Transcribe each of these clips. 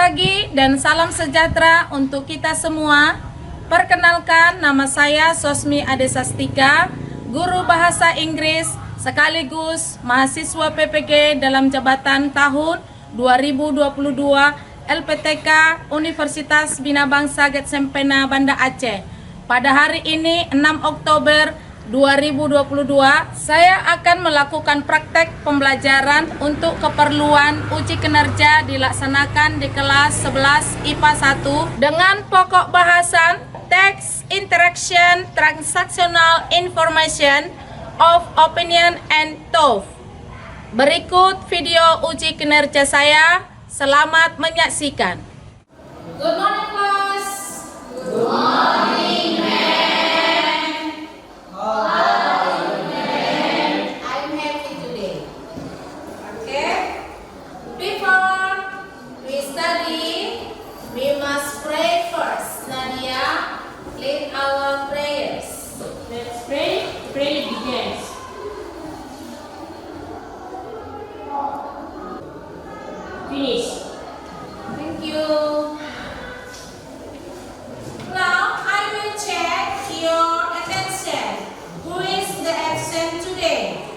pagi dan salam sejahtera untuk kita semua. Perkenalkan, nama saya Sosmi Adesastika, guru bahasa Inggris sekaligus mahasiswa PPG dalam jabatan tahun 2022 LPTK Universitas Bina Bangsa Getsempena Banda Aceh. Pada hari ini 6 Oktober 2022, saya akan melakukan praktek pembelajaran untuk keperluan uji kinerja dilaksanakan di kelas 11 IPA 1 dengan pokok bahasan Text Interaction Transactional Information of Opinion and Thought. Berikut video uji kinerja saya. Selamat menyaksikan. Good morning, class. Good morning. Finish. Thank you. Now I will check your attention. Who is the absent today?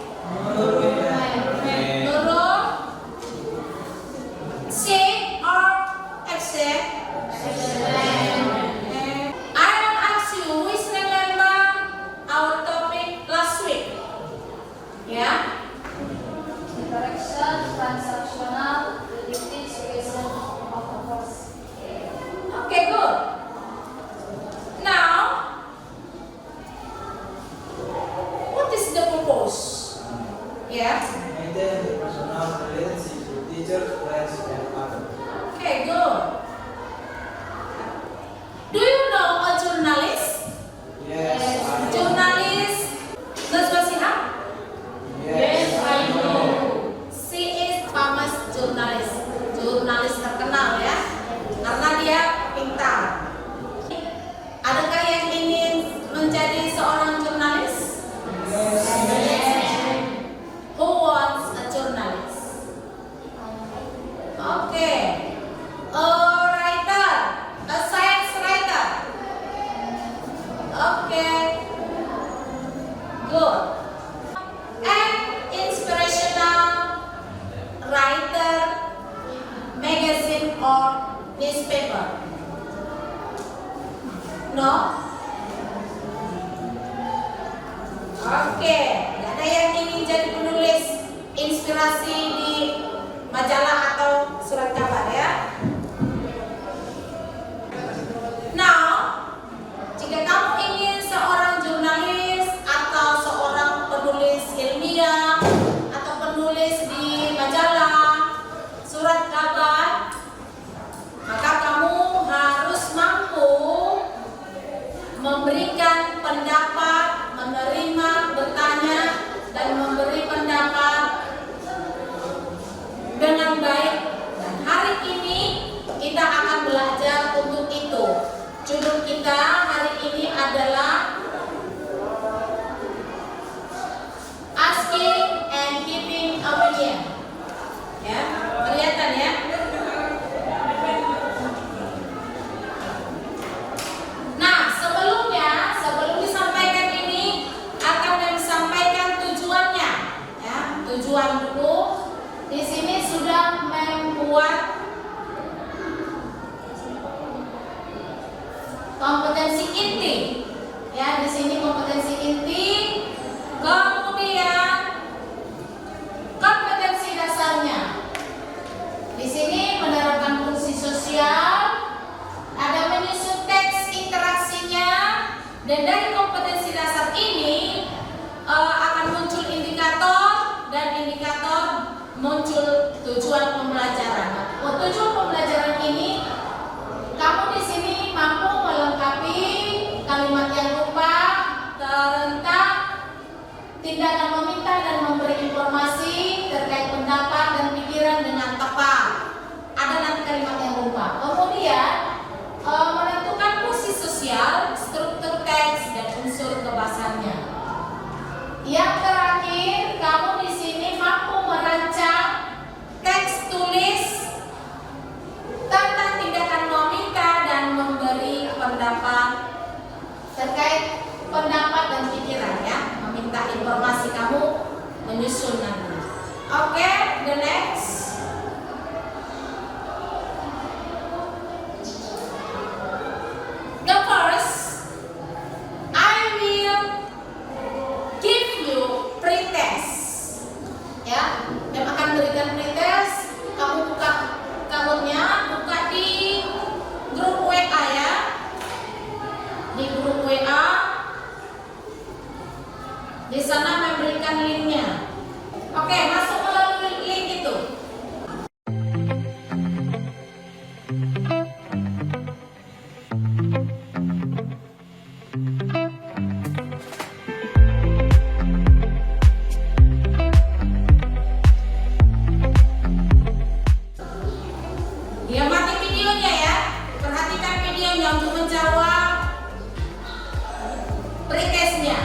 Nurul. Sick or absent? I will ask you, who is remember our topic last week? Yeah. Interaction, transactional, predictive situation of a force. Okay, good. Now, what is the purpose? Yeah. Maintain the personal relationship with teachers, friends, and others. Okay, good. Do you know a journalist? Yes, I know. Journalist Nazwa Shihab? Yes, I know. She is famous journalist. Jurnalis terkenal ya, karena dia pintar. Adakah yang ingin menjadi seorang jurnalis? Who wants a journalist? Okay. A writer, a science writer. Okay. Good. An inspirational writer, magazine or newspaper? No? Oke, gak ada yang ingin jadi penulis inspirasi di majalah atau surat kabar ya? Now, jika kamu ingin seorang jurnalis atau seorang penulis ilmiah atau penulis di majalah, surat kabar, maka kamu harus mampu memberikan pendapat, menerima, bertanya, dan memberi pendapat dengan baik. Dan hari ini kita akan belajar untuk itu. Judul kita hari ini adalah Asking and Giving Opinion. Ya, kelihatan ya? Nah, sebelum disampaikan ini akan disampaikan tujuannya. Ya, tujuan dulu. Di sini sudah membuat kompetensi inti. Ya, di sini kompetensi inti. Kemudian kompetensi dasarnya. Di sini menerapkan fungsi sosial, ada menyusun teks interaksinya, dan dari kompetensi dasar ini akan muncul indikator, dan indikator muncul tujuan pembelajaran. Tujuan pembelajaran ini kamu di sini mampu melengkapi kalimat yang lupa, terentak, tindakan meminta dan memberi informasi terkait pendapat dan pikiran dengan tepat. Ada nanti kalimat yang lupa. Kemudian menentukan fungsi sosial, struktur teks dan unsur kebahasannya. Yang terakhir, kamu di sini mampu merancang teks tulis tata ya. Em akan berikan pretest. Kamu buka account-nya, buka di grup WA ya. Di grup WA. Di sana memberikan linknya. Oke, masuk melalui link itu. Dia mati videonya ya. Perhatikan videonya untuk menjawab pretestnya.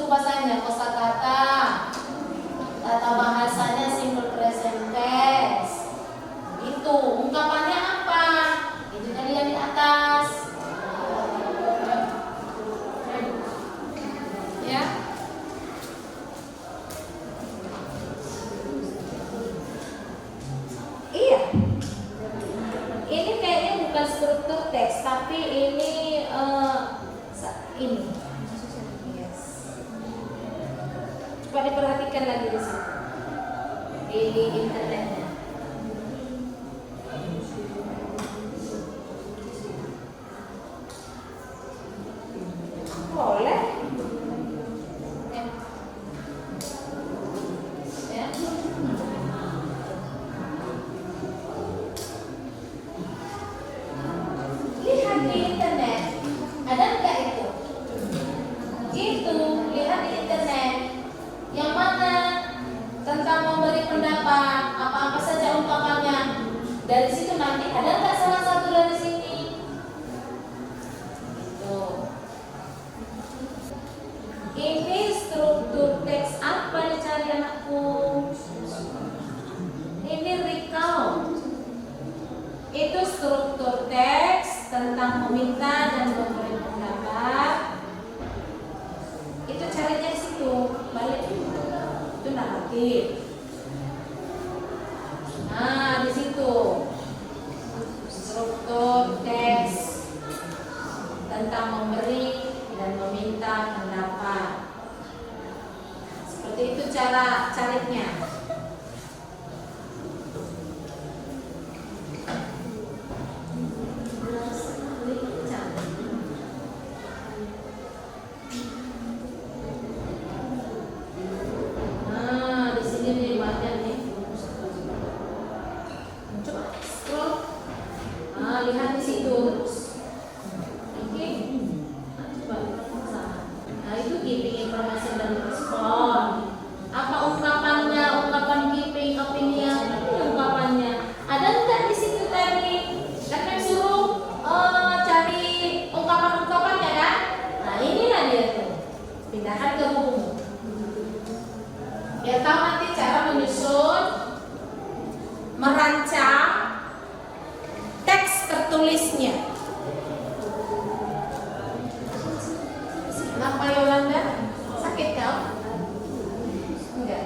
bahasanya kosakata, tata bahasanya simple present tense. Itu ungkapannya apa? Itu tadi yang di atas. Ya. Iya. Ini kayaknya bukan struktur teks, tapi ini ini. Yes. Coba diperhatikan lagi di situ. Di internetnya. Boleh. Ya. Ya. Lihat di internet, ada nggak itu? Itu, lihat di internet. Yang mana tentang memberi pendapat, apa-apa saja ungkapannya. Dari situ nanti ada nggak salah satu dari sini? Tuh. Ini struktur teks apa dicari anakku? Ini recount. Itu struktur teks tentang meminta dan memberi pendapat. Itu carinya di situ, balik itu naratif. Nah, di situ struktur teks tentang memberi dan meminta pendapat. Seperti itu cara carinya. Nah, di sini nih banyak nih. Coba scroll. Nah, lihat di situ. Oke. Nah, itu giving information dan respon. Apa ungkapannya? Ungkapan giving opinion. Ungkapannya. Ada enggak di situ tadi? Kan yang suruh cari ungkapan-ungkapannya kan? Nah, inilah dia tuh. Pindahkan ke buku. Biar tahu nanti cara menyusun, merancang teks tertulisnya. Kenapa Yolanda? Sakit kau? Enggak.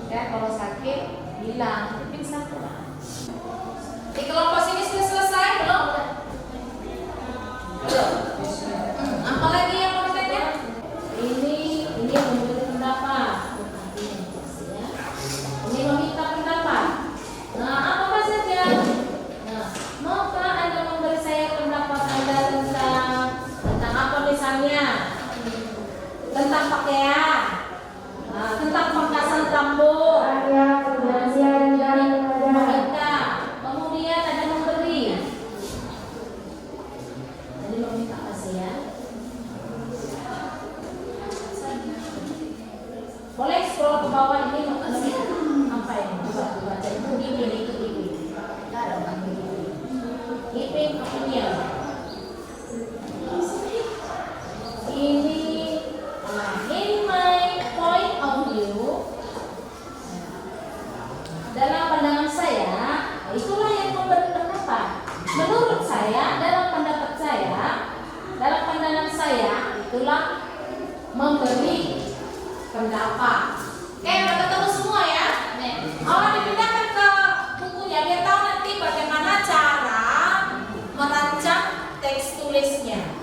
Ya, kalau sakit bilang, nanti pingsan. Di kelompok sini sudah selesai belum? Belum. Apalagi yang mau ditanya? Ini yang memberi pendapat. Ini meminta pendapat. Nah, apa saja? Nah, maukah Anda memberi saya pendapat Anda tentang apa misalnya? Tentang pakaian, tentang pangkasan rambut, meminta. Kemudian ada memberi. Jadi meminta apa sih ya? Boleh scroll ke bawah ini apa ini? Coba baca itu gini. Tidak ada orang begini. Giving opinion. Ini in my point of view, dalam pandangan saya, itulah yang memberi pendapat. Menurut saya, dalam pendapat saya, dalam pandangan saya, itulah memberi pendapat. Oke, udah ketemu semua ya? Dipindahkan ke bukunya biar tahu nanti bagaimana cara merancang teks tulisnya.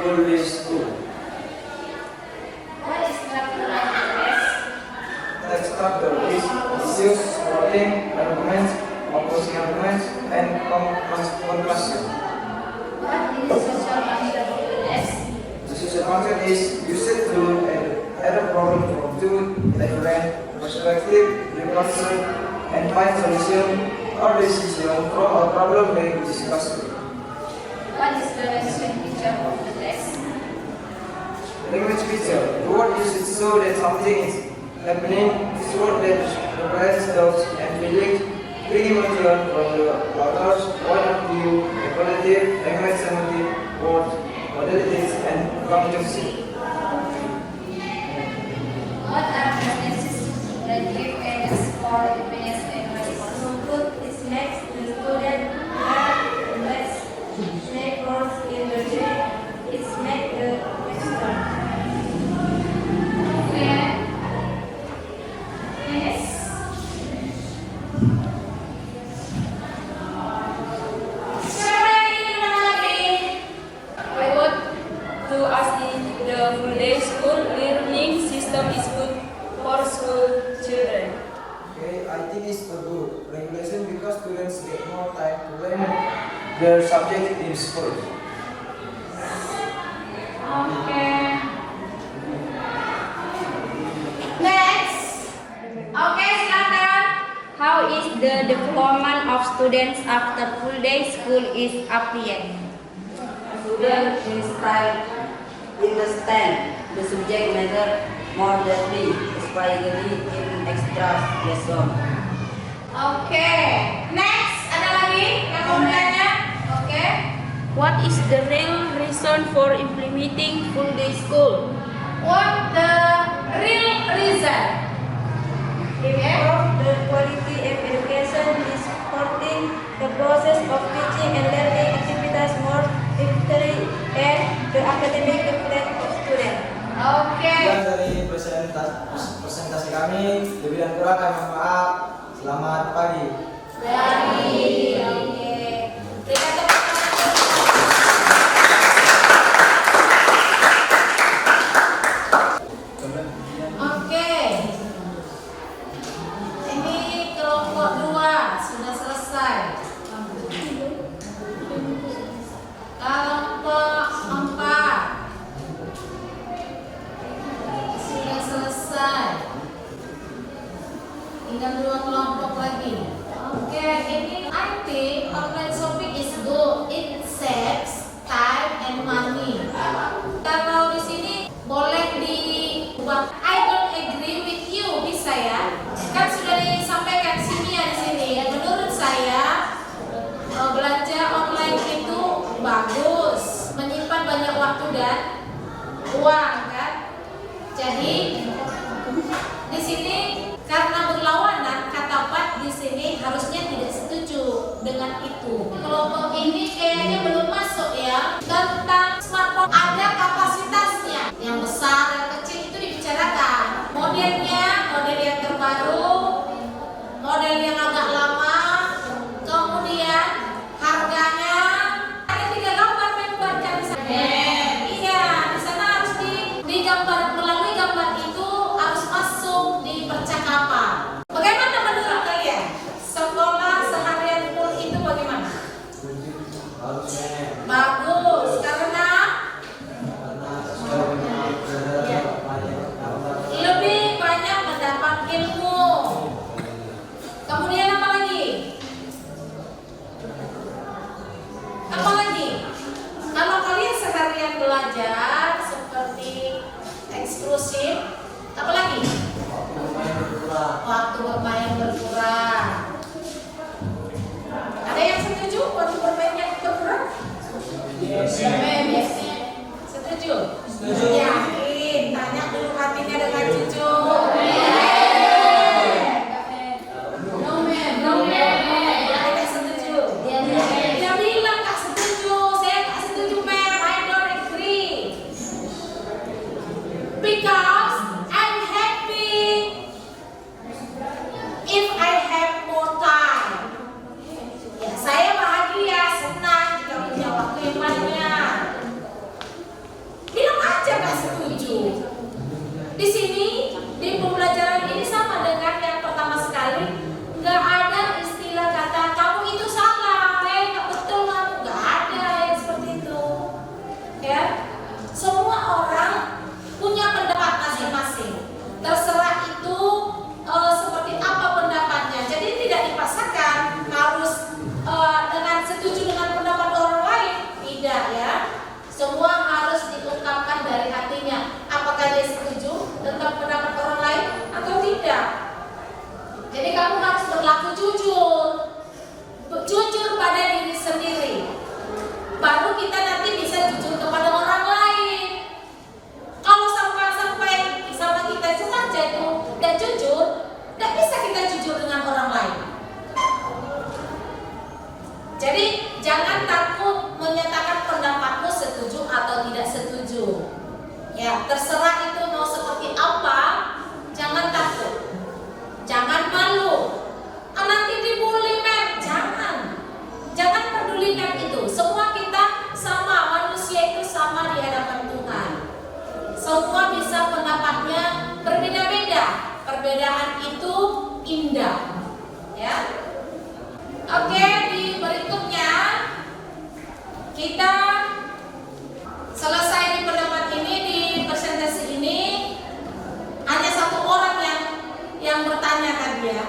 full day school. What is structure of the class? Text structure is issues, supporting arguments, opposing arguments, and conclusion. What is social concept of the class? The social concept is used to add a problem from two different perspectives, reconsider, and find solution or decision from a problem being discussed. What is the language feature of the class? Language feature. The word used so that something is happening. This word that represents thoughts and feelings, bringing material from the author's point of view, equality, language semantic, words, modalities, and conjunction. What are the sentences that give evidence for opinions and values? Good is next to student learn less snake rolls in the day. It's make the question. Yes. Siapa yang ingin menang lagi? I want to ask if the full day school learning system is good for school children. Okay, I think it's a good regulation because students get more time to learn their subject in school. Next. Oke, silakan. How is the development of students after full day school is applied? Students understand the subject matter more deeply, especially in extra lesson. Oke. Next, ada lagi yang mau bertanya? Oke. What is the real reason for implementing full day school? What the real reason? Improve the quality of education is supporting the process of teaching and learning activities more effectively and the academic development of students. Oke. Sekian dari presentasi kami. Lebih dan kurang kami mohon maaf. Selamat pagi. Oke. Berikan tepuk tangan. Oke. Ini kelompok 2 sudah selesai. Kelompok 4 sudah selesai. Tinggal 2 kelompok lagi. terserah itu mau seperti apa, jangan takut, jangan malu. Nanti dibully men, jangan pedulikan itu. Semua kita sama, manusia itu sama di hadapan Tuhan. Semua bisa pendapatnya berbeda-beda. Perbedaan itu indah, ya. Oke, di berikutnya kita selesai di pendapat ini, di presentasi ini hanya satu orang yang bertanya tadi ya.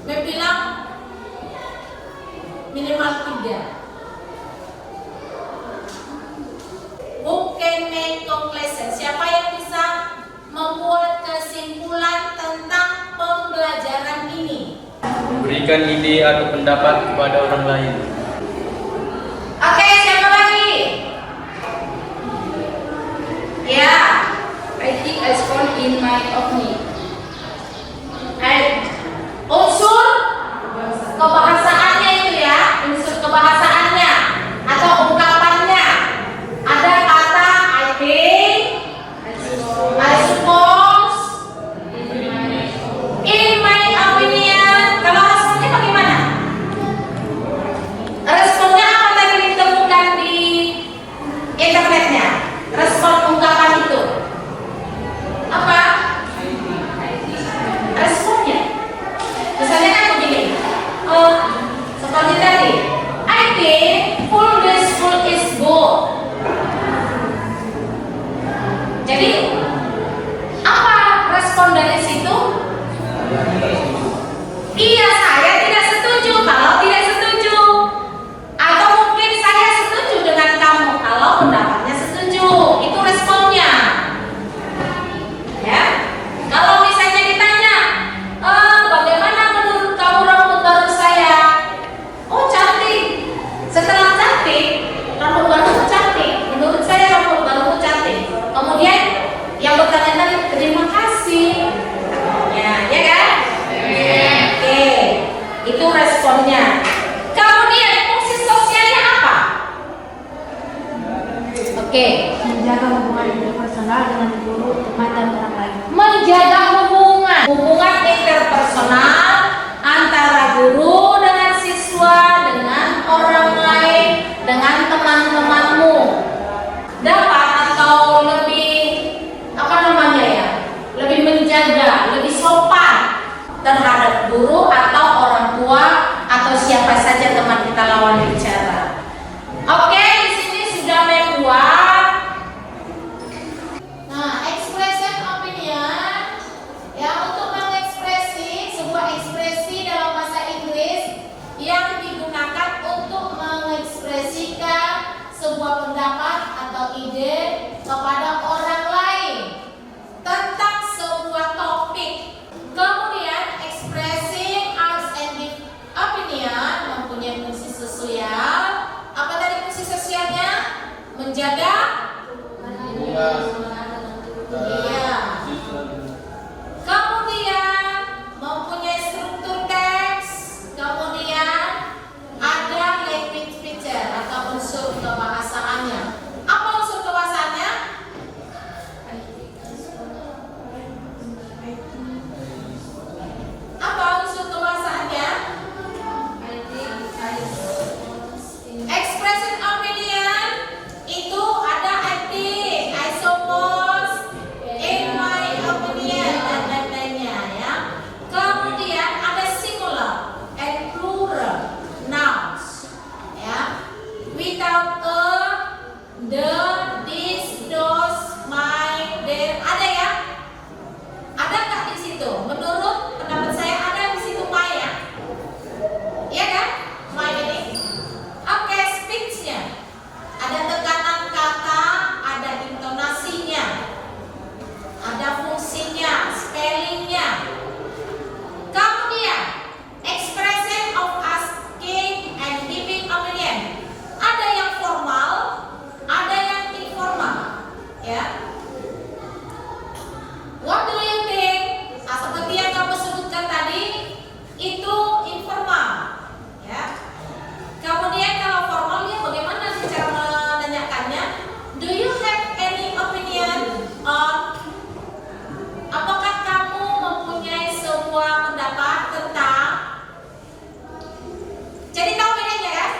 Dia bilang minimal 3. Who can make conclusion? Siapa yang bisa membuat kesimpulan tentang pembelajaran ini? Berikan ide atau pendapat kepada orang lain. Oke, siapa lagi? Ya, I think I scored in my opinion. unsur kebahasaannya itu ya, unsur kebahasaannya atau ungkapannya. Ada kata I think, I suppose, in my opinion. Kalau responnya bagaimana? Responnya apa tadi ditemukan di internetnya? Respon ungkapan itu apa? Responnya misalnya kan begini, seperti tadi, I think the school is good. Jadi apa respon dari situ? Iya, saya tidak setuju kalau tidak setuju, atau mungkin saya setuju dengan kamu kalau pendapatnya setuju. Itu responnya, ya. Kalau misalnya ditanya, bagaimana menurut kamu rambut baru saya? Oh, cantik. Setelah cantik, rambut baru cantik. Menurut saya rambut baru cantik. Kemudian yang bertanya tadi, terima kasih. Ya kan? Oke, itu responnya. Kemudian fungsi sosialnya apa? Oke. Menjaga hubungan interpersonal dengan guru, teman, dan orang lain. Menjaga hubungan interpersonal antara guru dengan siswa, dengan orang lain, dengan teman-temanmu, dapat atau lebih lebih menjaga, lebih sopan terhadap guru atau orang tua atau siapa saja teman kita lawan bicara. Oke, di sini sudah membuat. Nah, expression opinion ya, untuk mengekspresi sebuah ekspresi dalam bahasa Inggris yang digunakan untuk mengekspresikan sebuah pendapat atau ide kepada orang lain tentang sebuah topik. Kemudian expressing our and opinion mempunyai fungsi sesuai pendapat tentang. Jadi tahu bedanya kan?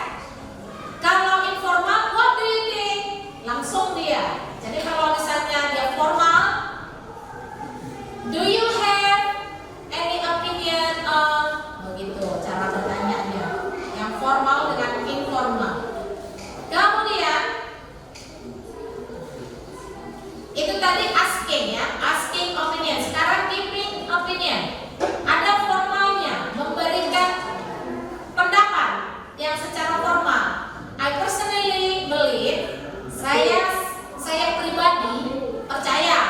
Kalau informal, what do you think? Langsung dia. Jadi kalau misalnya dia formal, do you have any opinion on? Begitu cara bertanyanya. Yang formal dengan informal. Kemudian itu tadi asking ya, asking opinion. Sekarang giving opinion. Ada formalnya, memberikan pendapat yang secara formal. I personally believe, saya pribadi percaya,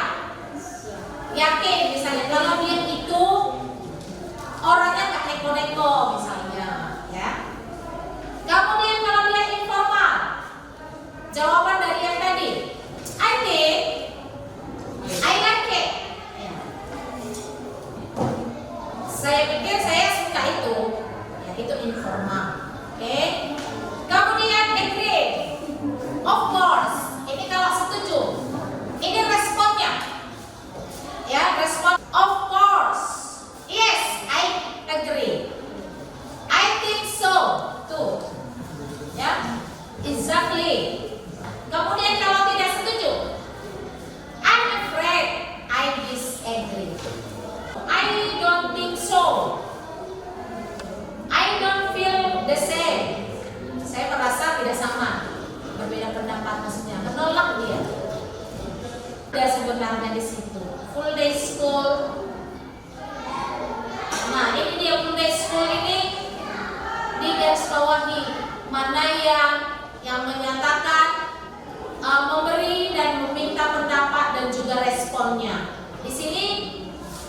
yakin misalnya kalau dia itu orangnya gak neko-neko misalnya, ya. Kemudian kalau dia informal, jawaban dari yang tadi, I think, I like it. Ya. Saya pikir saya suka itu, ya itu informal. Oke. Kemudian agree, of course. Ini kalau setuju. Ini responnya, ya respon. Of course, yes, I agree. I think so, tuh, ya, exactly. Kemudian kalau tidak setuju, I'm afraid I disagree. I don't think so. I don't feel the same. Saya merasa tidak sama, berbeda pendapat maksudnya, menolak dia. Dia sebenarnya di situ full day school. Nah ini dia full day school ini digarisbawahi mana yang menyatakan, memberi dan meminta pendapat dan juga responnya. Di sini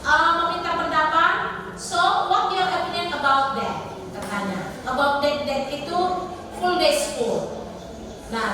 meminta pendapat. So what your opinion about that? Katanya about that itu full day school. Nah